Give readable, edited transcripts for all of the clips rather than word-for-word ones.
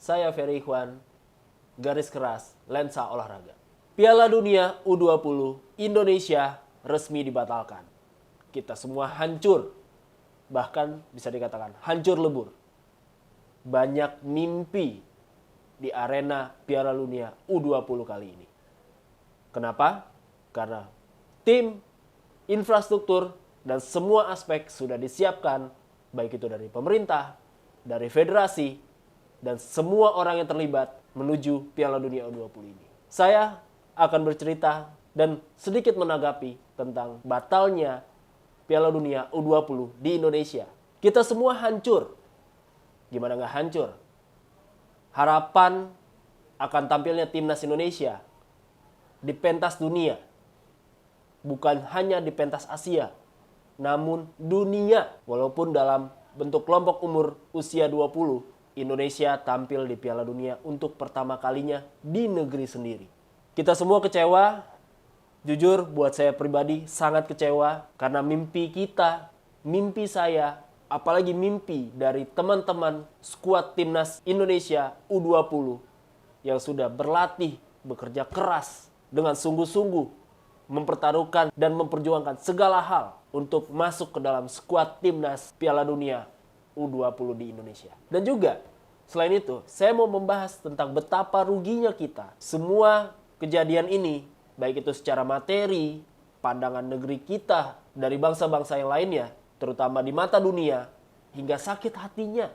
Saya Ferry Ikhwan, garis keras lensa olahraga. Piala Dunia U20 Indonesia resmi dibatalkan. Kita semua hancur, bahkan bisa dikatakan hancur lebur. Banyak mimpi di arena Piala Dunia U20 kali ini. Kenapa? Karena tim, infrastruktur, dan semua aspek sudah disiapkan, baik itu dari pemerintah, dari federasi, dan semua orang yang terlibat menuju Piala Dunia U20 ini. Saya akan bercerita dan sedikit menanggapi tentang batalnya Piala Dunia U20 di Indonesia. Kita semua hancur. Gimana nggak hancur? Harapan akan tampilnya timnas Indonesia di pentas dunia. Bukan hanya di pentas Asia, namun dunia. Walaupun dalam bentuk kelompok umur usia 20, Indonesia tampil di Piala Dunia untuk pertama kalinya di negeri sendiri. Kita semua kecewa, jujur buat saya pribadi sangat kecewa karena mimpi kita, mimpi saya, apalagi mimpi dari teman-teman skuad timnas Indonesia U20 yang sudah berlatih, bekerja keras dengan sungguh-sungguh, mempertaruhkan dan memperjuangkan segala hal untuk masuk ke dalam skuad timnas Piala Dunia U20 di Indonesia. Dan juga selain itu, saya mau membahas tentang betapa ruginya kita. Semua kejadian ini, baik itu secara materi, pandangan negeri kita dari bangsa-bangsa yang lainnya, terutama di mata dunia, hingga sakit hatinya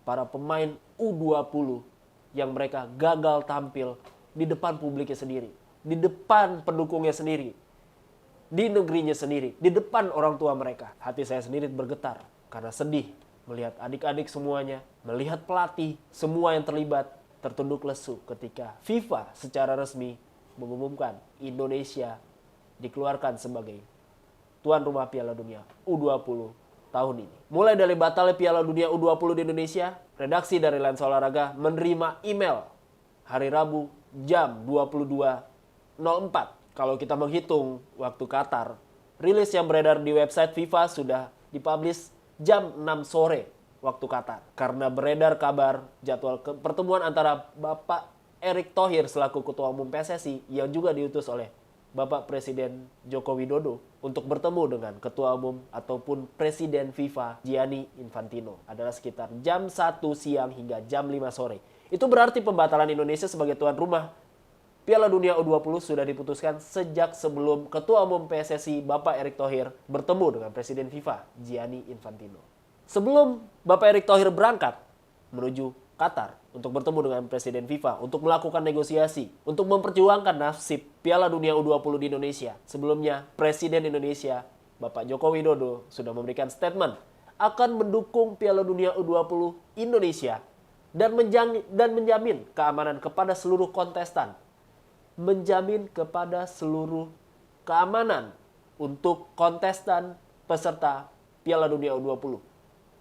para pemain U20 yang mereka gagal tampil di depan publiknya sendiri, di depan pendukungnya sendiri, di negerinya sendiri, di depan orang tua mereka. Hati saya sendiri bergetar karena sedih melihat adik-adik semuanya, melihat pelatih, semua yang terlibat tertunduk lesu ketika FIFA secara resmi mengumumkan Indonesia dikeluarkan sebagai tuan rumah Piala Dunia U20 tahun ini. Mulai dari batalnya Piala Dunia U20 di Indonesia, redaksi dari Lensa Olahraga menerima email hari Rabu jam 22.04. Kalau kita menghitung waktu Qatar, rilis yang beredar di website FIFA sudah dipublish jam 6 sore waktu Qatar. Karena beredar kabar jadwal pertemuan antara Bapak Erick Thohir selaku Ketua Umum PSSI yang juga diutus oleh Bapak Presiden Joko Widodo untuk bertemu dengan Ketua Umum ataupun Presiden FIFA Gianni Infantino adalah sekitar jam 1 siang hingga jam 5 sore. Itu berarti pembatalan Indonesia sebagai tuan rumah Piala Dunia U20 sudah diputuskan sejak sebelum Ketua Umum PSSI Bapak Erick Thohir bertemu dengan Presiden FIFA Gianni Infantino. Sebelum Bapak Erick Thohir berangkat menuju Qatar untuk bertemu dengan Presiden FIFA untuk melakukan negosiasi, untuk memperjuangkan nasib Piala Dunia U20 di Indonesia. Sebelumnya, Presiden Indonesia Bapak Joko Widodo sudah memberikan statement akan mendukung Piala Dunia U20 Indonesia dan menjamin keamanan kepada seluruh kontestan. Menjamin kepada seluruh keamanan untuk kontestan peserta Piala Dunia U20.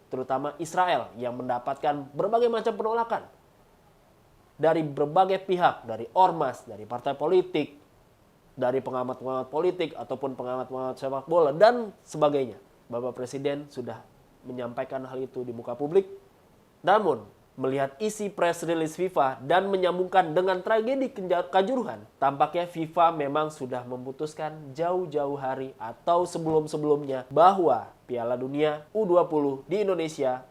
Terutama Israel yang mendapatkan berbagai macam penolakan. Dari berbagai pihak, dari ormas, dari partai politik, dari pengamat-pengamat politik ataupun pengamat-pengamat sepak bola dan sebagainya. Bapak Presiden sudah menyampaikan hal itu di muka publik. Namun, melihat isi press release FIFA dan menyambungkan dengan tragedi Kanjuruhan, tampaknya FIFA memang sudah memutuskan jauh-jauh hari atau sebelum-sebelumnya bahwa Piala Dunia U20 di Indonesia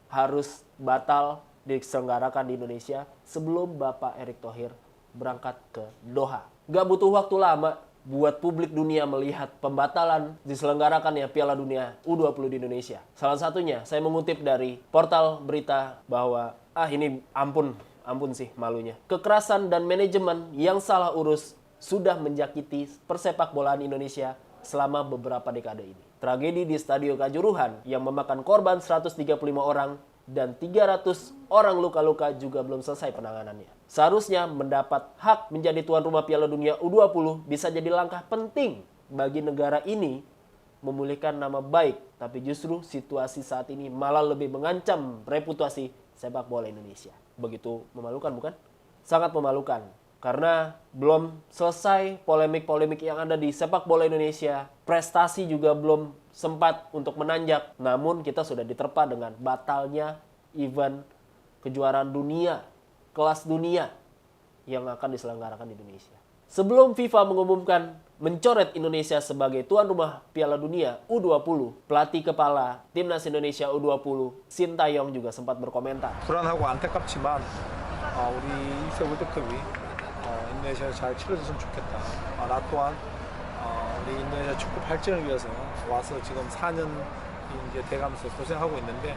harus batal diselenggarakan di Indonesia sebelum Bapak Erick Thohir berangkat ke Doha. Gak butuh waktu lama buat publik dunia melihat pembatalan diselenggarakannya Piala Dunia U20 di Indonesia. Salah satunya saya mengutip dari portal berita bahwa ini ampun sih malunya. Kekerasan dan manajemen yang salah urus sudah menjakiti persepak bolaan Indonesia selama beberapa dekade ini. Tragedi di Stadion Kanjuruhan yang memakan korban 135 orang dan 300 orang luka-luka juga belum selesai penanganannya. Seharusnya mendapat hak menjadi tuan rumah Piala Dunia U20 bisa jadi langkah penting bagi negara ini memulihkan nama baik. Tapi justru situasi saat ini malah lebih mengancam reputasi sepak bola Indonesia. Begitu memalukan bukan? Sangat memalukan. Karena belum selesai polemik-polemik yang ada di sepak bola Indonesia. Prestasi juga belum sempat untuk menanjak. Namun kita sudah diterpa dengan batalnya event kejuaraan dunia, kelas dunia yang akan diselenggarakan di Indonesia. Sebelum FIFA mengumumkan mencoret Indonesia sebagai tuan rumah Piala Dunia U20, pelatih kepala Timnas Indonesia U20, Sintayong juga sempat berkomentar. 불안하고 안타깝지만 우리 이세 월드컵이 인도네시아에서 잘 치러졌으면 좋겠다. 나 또한 우리 인도네시아 축구 발전을 위해서 와서 지금 4년 이제 돼가면서 고생하고 있는데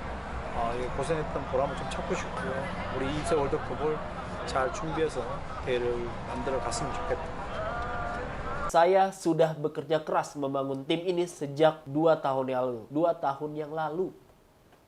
고생했던 보람을 좀 찾고 싶고요. 우리 이세 월드컵을 잘 준비해서 대회를 만들어 갔으면 좋겠다. Saya sudah bekerja keras membangun tim ini sejak 2 tahun yang lalu. 2 tahun yang lalu,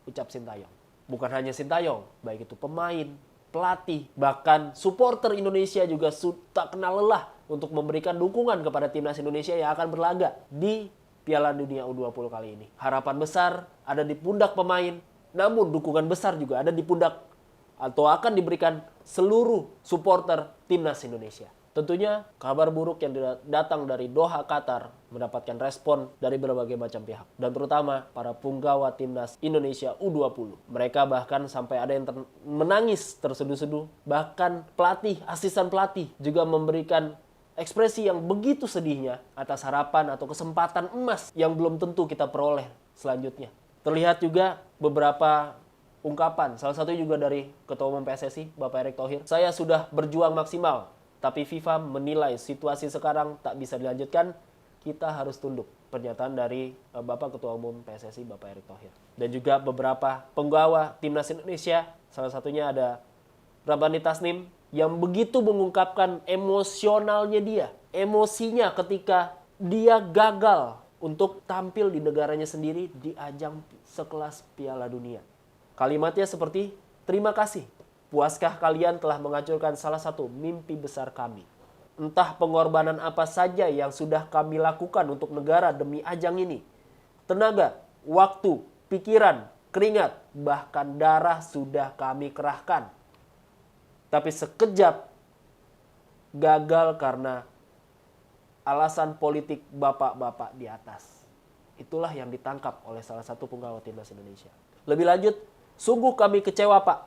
ucap Sintayong. Bukan hanya Sintayong, baik itu pemain, pelatih, bahkan supporter Indonesia juga tak kenal lelah untuk memberikan dukungan kepada timnas Indonesia yang akan berlaga di Piala Dunia U20 kali ini. Harapan besar ada di pundak pemain, namun dukungan besar juga ada di pundak atau akan diberikan seluruh supporter timnas Indonesia. Tentunya kabar buruk yang datang dari Doha, Qatar mendapatkan respon dari berbagai macam pihak. Dan terutama para punggawa timnas Indonesia U20. Mereka bahkan sampai ada yang menangis terseduh-seduh. Bahkan pelatih, asisten pelatih juga memberikan ekspresi yang begitu sedihnya atas harapan atau kesempatan emas yang belum tentu kita peroleh selanjutnya. Terlihat juga beberapa ungkapan, salah satu juga dari Ketua Umum PSSI, Bapak Erick Thohir. Saya sudah berjuang maksimal, tapi FIFA menilai situasi sekarang tak bisa dilanjutkan, kita harus tunduk. Pernyataan dari Bapak Ketua Umum PSSI, Bapak Erick Thohir. Dan juga beberapa penggawa timnas Indonesia, salah satunya ada Rabbani Tasnim, yang begitu mengungkapkan emosionalnya dia. Emosinya ketika dia gagal untuk tampil di negaranya sendiri di ajang sekelas Piala Dunia. Kalimatnya seperti, terima kasih. Puaskah kalian telah menghancurkan salah satu mimpi besar kami? Entah pengorbanan apa saja yang sudah kami lakukan untuk negara demi ajang ini. Tenaga, waktu, pikiran, keringat, bahkan darah sudah kami kerahkan. Tapi sekejap gagal karena alasan politik bapak-bapak di atas. Itulah yang ditangkap oleh salah satu penggawa timnas Indonesia. Lebih lanjut, sungguh kami kecewa, Pak.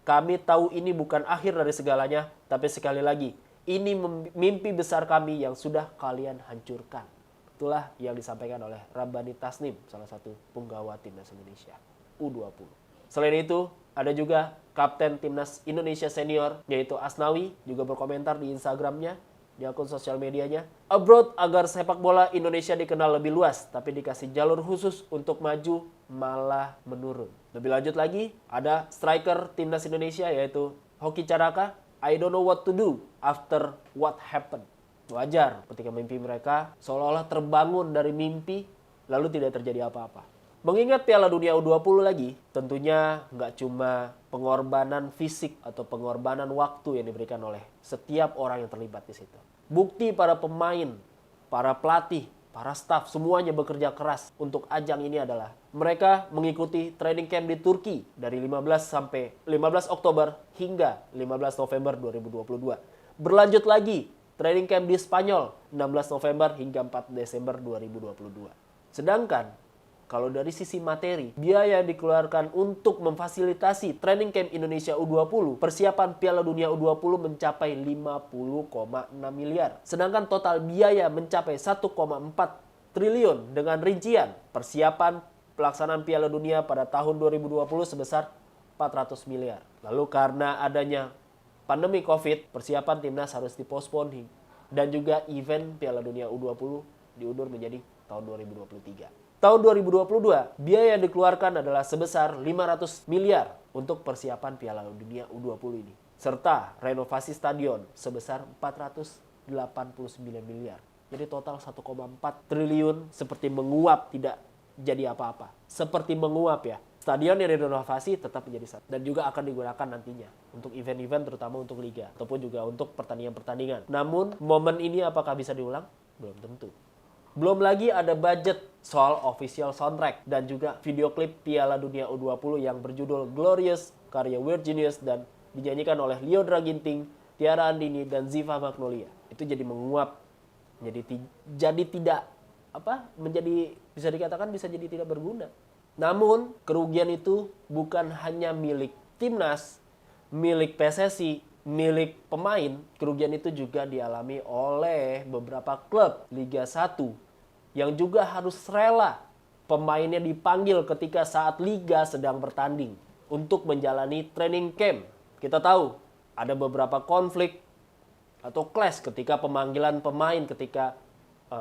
Kami tahu ini bukan akhir dari segalanya, tapi sekali lagi, ini mimpi besar kami yang sudah kalian hancurkan. Itulah yang disampaikan oleh Rabbani Tasnim, salah satu penggawa timnas Indonesia U20. Selain itu, ada juga Kapten Timnas Indonesia Senior, yaitu Asnawi, juga berkomentar di Instagramnya, di akun sosial medianya. Abroad agar sepak bola Indonesia dikenal lebih luas, tapi dikasih jalur khusus untuk maju malah menurun. Lebih lanjut lagi, ada striker timnas Indonesia yaitu Hoki Caraka. I don't know what to do after what happened. Wajar ketika mimpi mereka seolah-olah terbangun dari mimpi lalu tidak terjadi apa-apa. Mengingat Piala Dunia U20 lagi, tentunya nggak cuma pengorbanan fisik atau pengorbanan waktu yang diberikan oleh setiap orang yang terlibat di situ. Bukti para pemain, para pelatih, para staf semuanya bekerja keras untuk ajang ini adalah mereka mengikuti training camp di Turki dari 15 Oktober hingga 15 November 2022. Berlanjut lagi training camp di Spanyol 16 November hingga 4 Desember 2022. Sedangkan kalau dari sisi materi, biaya yang dikeluarkan untuk memfasilitasi training camp Indonesia U20, persiapan Piala Dunia U20 mencapai 50,6 miliar. Sedangkan total biaya mencapai 1,4 triliun dengan rincian persiapan pelaksanaan Piala Dunia pada tahun 2020 sebesar 400 miliar. Lalu karena adanya pandemi COVID, persiapan timnas harus dipospon dan juga event Piala Dunia U20 diundur menjadi tahun 2023. Tahun 2022, biaya yang dikeluarkan adalah sebesar 500 miliar untuk persiapan Piala Dunia U20 ini. Serta renovasi stadion sebesar 489 miliar. Jadi total 1,4 triliun seperti menguap tidak jadi apa-apa. Seperti menguap ya. Stadion yang direnovasi tetap menjadi satu. Dan juga akan digunakan nantinya untuk event-event terutama untuk liga. Ataupun juga untuk pertandingan-pertandingan. Namun momen ini apakah bisa diulang? Belum tentu. Belum lagi ada budget soal official soundtrack dan juga video klip Piala Dunia U20 yang berjudul Glorious karya Weird Genius dan dinyanyikan oleh Lyodra Ginting, Tiara Andini, dan Ziva Magnolia. Itu jadi menguap, jadi tidak bisa dikatakan bisa jadi tidak berguna. Namun kerugian itu bukan hanya milik timnas, milik PSSI, milik pemain, kerugian itu juga dialami oleh beberapa klub Liga 1 yang juga harus rela pemainnya dipanggil ketika saat liga sedang bertanding untuk menjalani training camp. Kita tahu ada beberapa konflik atau clash ketika pemanggilan pemain ketika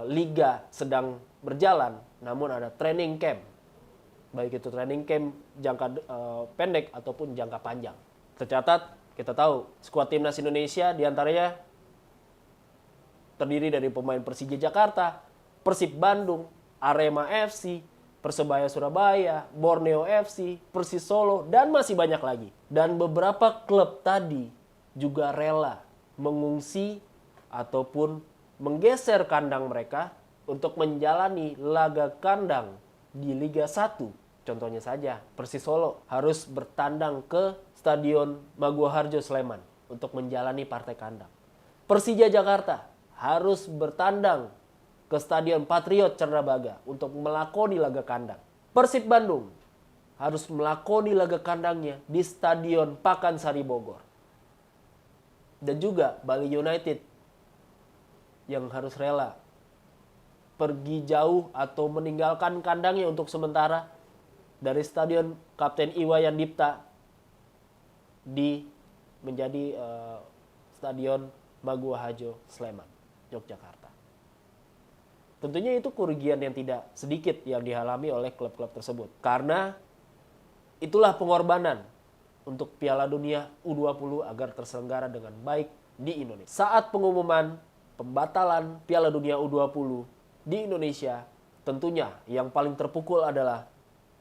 liga sedang berjalan, namun ada training camp. Baik itu training camp jangka pendek ataupun jangka panjang. Tercatat, kita tahu skuad timnas Indonesia diantaranya terdiri dari pemain Persija Jakarta, Persib Bandung, Arema FC, Persebaya Surabaya, Borneo FC, Persis Solo, dan masih banyak lagi. Dan beberapa klub tadi juga rela mengungsi ataupun menggeser kandang mereka untuk menjalani laga kandang di Liga 1. Contohnya saja, Persis Solo harus bertandang ke Stadion Maguwoharjo Sleman untuk menjalani partai kandang. Persija Jakarta harus bertandang ke Stadion Patriot Candrabaga untuk melakoni laga kandang. Persib Bandung harus melakoni laga kandangnya di Stadion Pakansari Bogor. Dan juga Bali United yang harus rela pergi jauh atau meninggalkan kandangnya untuk sementara dari Stadion Kapten Iwayan Dipta menjadi Stadion Maguwoharjo Sleman, Yogyakarta. Tentunya itu kerugian yang tidak sedikit yang dialami oleh klub-klub tersebut. Karena itulah pengorbanan untuk Piala Dunia U20 agar terselenggara dengan baik di Indonesia. Saat pengumuman pembatalan Piala Dunia U20 di Indonesia, tentunya yang paling terpukul adalah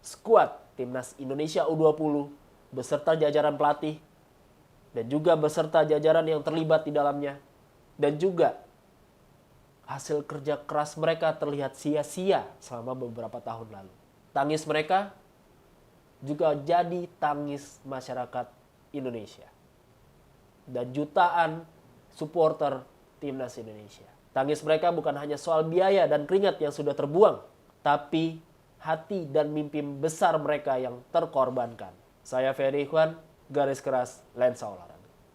skuad Timnas Indonesia U20 beserta jajaran pelatih dan juga beserta jajaran yang terlibat di dalamnya, dan juga hasil kerja keras mereka terlihat sia-sia selama beberapa tahun lalu. Tangis mereka juga jadi tangis masyarakat Indonesia dan jutaan supporter Timnas Indonesia. Tangis mereka bukan hanya soal biaya dan keringat yang sudah terbuang, tapi hati dan mimpi besar mereka yang terkorbankan. Saya Ferry Ikhwan, garis keras Lensa Olahraga.